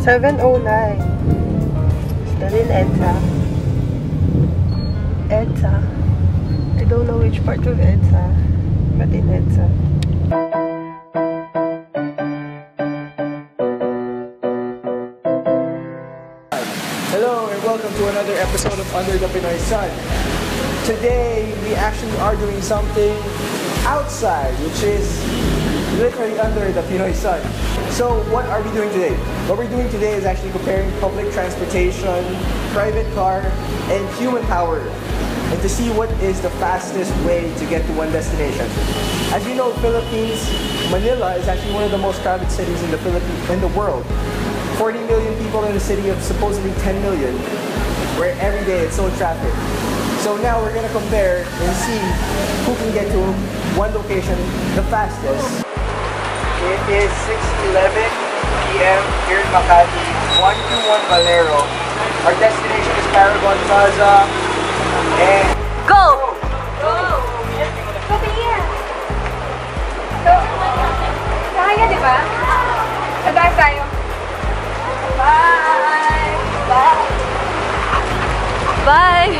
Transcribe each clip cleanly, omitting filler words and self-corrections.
7:09. Still in EDSA. EDSA. I don't know which part of EDSA, but in EDSA. Hello and welcome to another episode of Under the Pinoy Sun. Today we actually are doing something outside, which is literally under the Pinoy Sun. So what are we doing today? What we're doing today is actually comparing public transportation, private car, and human power, and to see what is the fastest way to get to one destination. As you know, Philippines, Manila is actually one of the most crowded cities in the world. 40 million people in a city of supposedly 10 million, where every day it's so traffic. So now we're gonna compare and see who can get to one location the fastest. It is 6:11 p.m. here in Makati, 121 Valero. Our destination is Paragon Plaza. And go! Go! Go here! Go! Kaya, di ba? Sabay tayo. Bye! Bye! Bye!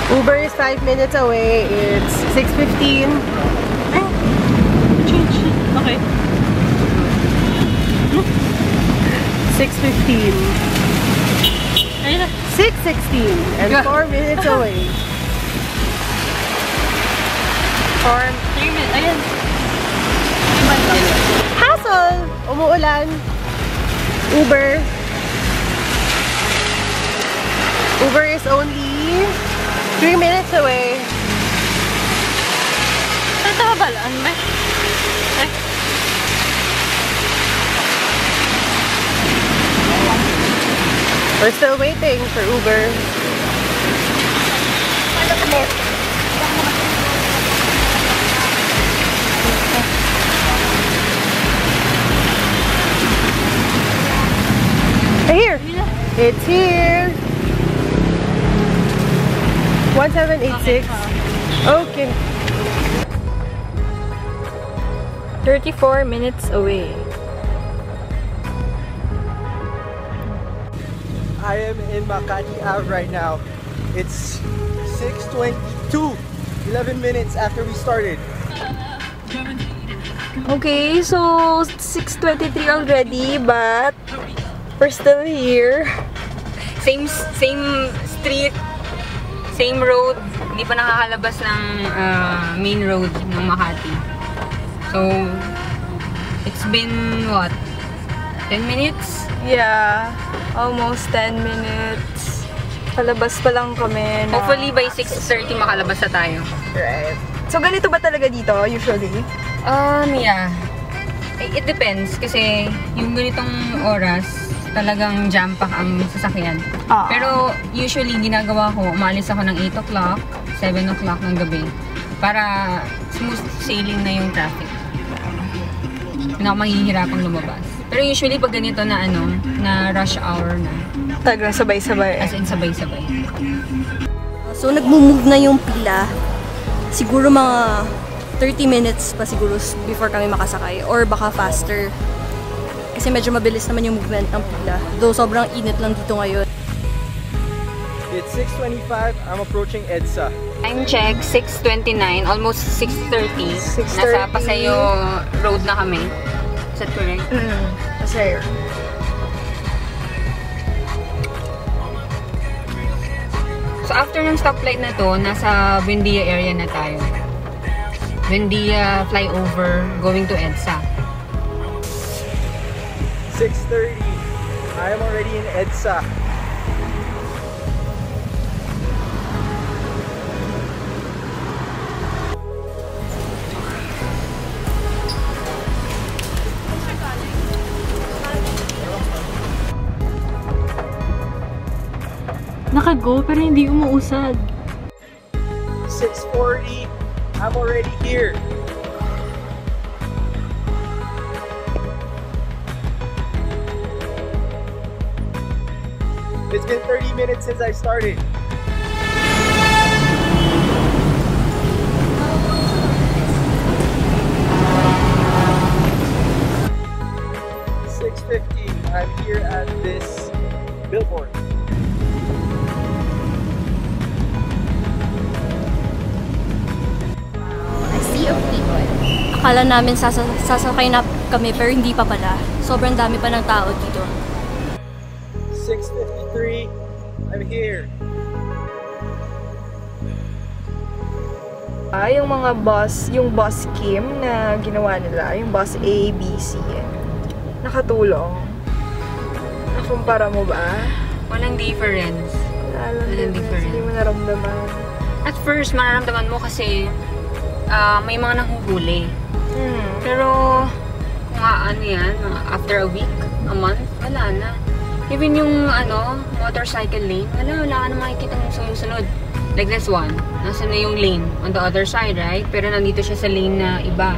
Uber is 5 minutes away. It's 6:15. Okay. 6:15. 6:16 and 4 minutes away. 3 minutes. Ayan. Hassle! Umuulan. Uber. Uber is only 3 minutes away. Tama ba lang? We're still waiting for Uber. Here! It's here! 1786. Okay. 34 minutes away. I am in Makati Ave right now. It's 6:22, 11 minutes after we started. Okay, so 6:23 already, but we're still here. Same street, same road. Hindi pa nakakalabas ng main road ng Makati. So it's been what? 10 minutes? Yeah, almost 10 minutes. Palabas pa lang kami. Hopefully by 6:30 makalabas na tayo. Right. So ganito ba talaga dito usually? Yeah. It depends kasi yung ganitong oras talagang jam pack ang sasakyan. Pero usually ginagawa ko, umalis ako ng 8 o'clock, 7 o'clock ng gabi para smooth sailing na yung traffic. Hindi ako mahihirapang lumabas. Pero usually pag ganito na na rush hour na. Talagang sabay-sabay. As in sabay-sabay. So nagmo-move na yung pila. Siguro mga 30 minutes pa siguro before kami makasakay or baka faster. Kasi medyo mabilis naman yung movement ng pila. Though sobrang init lang dito ngayon. It's 6:25. I'm approaching EDSA. Time check, 6:29, almost 6:30. 6:30. Nasa Paseo Road na kami. Is that correct? That's right. So after ng stoplight na to, nasa Buendia area na tayo. Buendia flyover going to EDSA. 6:30. I am already in EDSA. Naka-go pero hindi umuusad. 6:40. I'm already here. It's been 30 minutes since I started. billboard. A sea of people. Akala namin sasakay na kami pero hindi pa pala. Sobrang dami pa ng tao dito. 6:53. I'm here. Yung mga bus, yung bus scheme na ginawa nila, yung bus A, B, C, nakatulong. Nakumpara mo ba? Walang difference. Walang difference. Hindi mo naramdaman. At first, mararamdaman mo kasi may mga nanghuhuli. Pero kung ano yan, after a week, a month, wala na. Even yung motorcycle lane, wala ka na makikita ng sumusunod. Like this one, nasa na yung lane on the other side, right? Pero nandito siya sa lane na iba.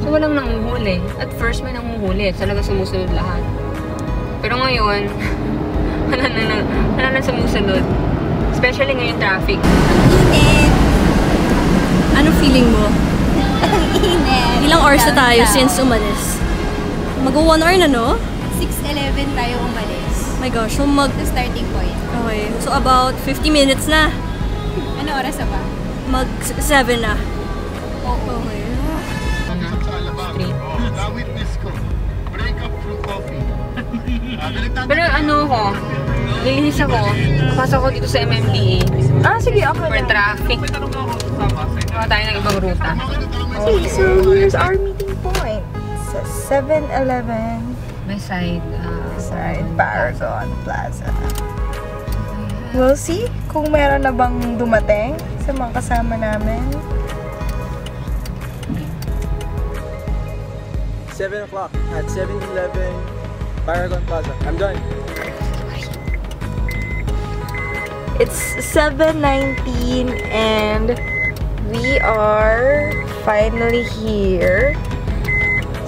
So walang nanguhuli. At first may nanguhuli, talaga sumusunod lahat. Pero ngayon, wala na sumusunod. Especially ngayon traffic. Init! Anong feeling mo? Init! Ilang hours na tayo since umalis? Mag-1 hour na, no? 6:11 tayo umalis. My gosh, so The starting point. Okay, so about 50 minutes na. Ano oras na ba? Mag-7 na. Okay. Street. Na-witness ko. Break up through coffee. Pero lilihis ako. Papasok ako dito sa MMDA. Sige, ako For na. traffic. Baka tayo ng ibang ruta. Okay, so here's our meeting point. Sa 7-Eleven. Beside, Beside Paragon Plaza. We'll see kung meron na bang dumating sa mga kasama namin. 7 o'clock at 7-Eleven Paragon Plaza. I'm done. It's 7:19 and we are finally here.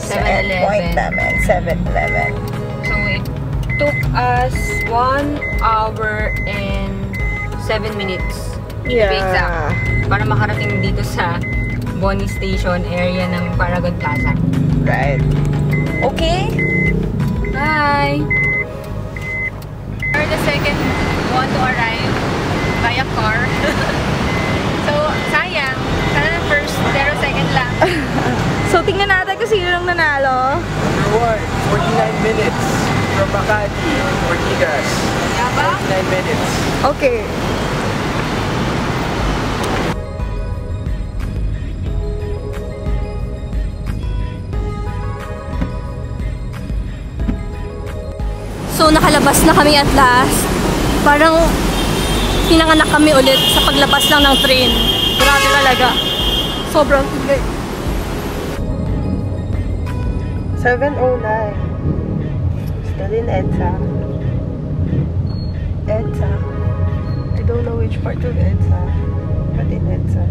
Sa 7-Eleven. endpoint namin, 7-Eleven. So it took us 1 hour and 7 minutes. To be exact. Para makarating dito sa Bonnie Station area ng Paragon Plaza. Right. Okay. Bye! We're the second one to arrive via car. So, sayang. Sana first, pero second lang. So, tingnan natin kung sino yung nanalo. Number 1, 49 minutes from Makati, Ortigas. 49 minutes. Okay. So, nakalabas na kami at last. Parang pinanganak kami ulit sa paglabas lang ng train. Grabe talaga. Sobrang tigay. 7:09. Still in EDSA. EDSA. I don't know which part of EDSA, but in EDSA.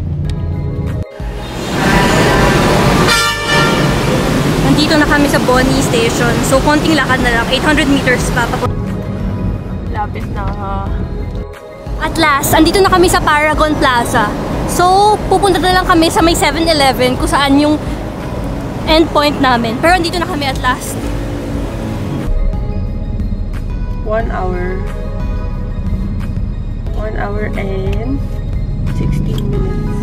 Nandito na kami sa Bonnie Station. So, konting lakad na lang. 800 meters pa. Lapit na ha. At last, andito na kami sa Paragon Plaza. So, pupunta na lang kami sa may 7-Eleven kung saan yung endpoint namin. Pero andito na kami at last. 1 hour. 1 hour and 16 minutes.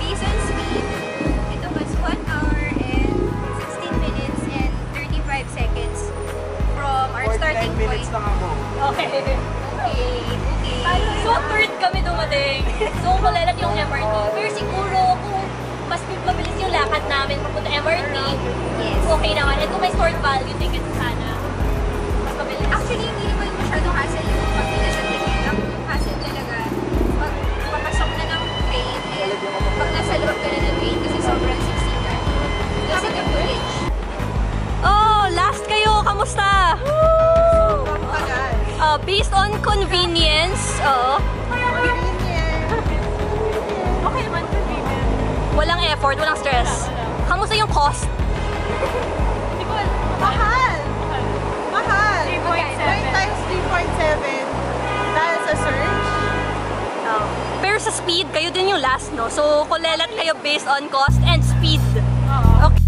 Based on speed, ito was 1 hour and 16 minutes and 35 seconds from our starting point. lang ako. Okay. Okay. So, third kami dumating. So, malalat yung MRT. Pero siguro, kung mas mabilis yung lakad namin papunta MRT, Yes. okay naman. And kung may stored value ticket sana, mas mabilis. Actually, hindi naman masyadong hassle yung pagpila sa ticket. Ang hassle talaga, pag papasok na ng train, and pag nasa loob ka na ng train, kasi sobrang siksikan. Kasi the footage. Oh, last kayo. Kamusta? Sobrang tagal. Based on convenience, Okay man, convenient. walang effort, walang stress. Kamusta yung cost? Mahal! Mahal! 3.7. 9 times 3.7 dahil sa surge. Pero sa speed, kayo din yung last, no? So, kulelat kayo based on cost and speed. Okay.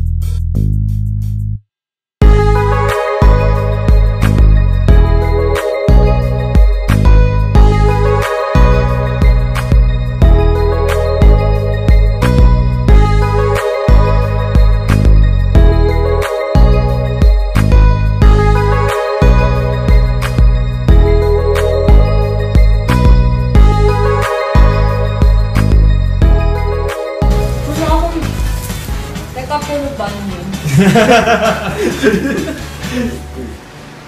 Baka puro banyo.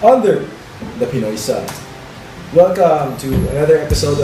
Under the Pinoy Sun. Welcome to another episode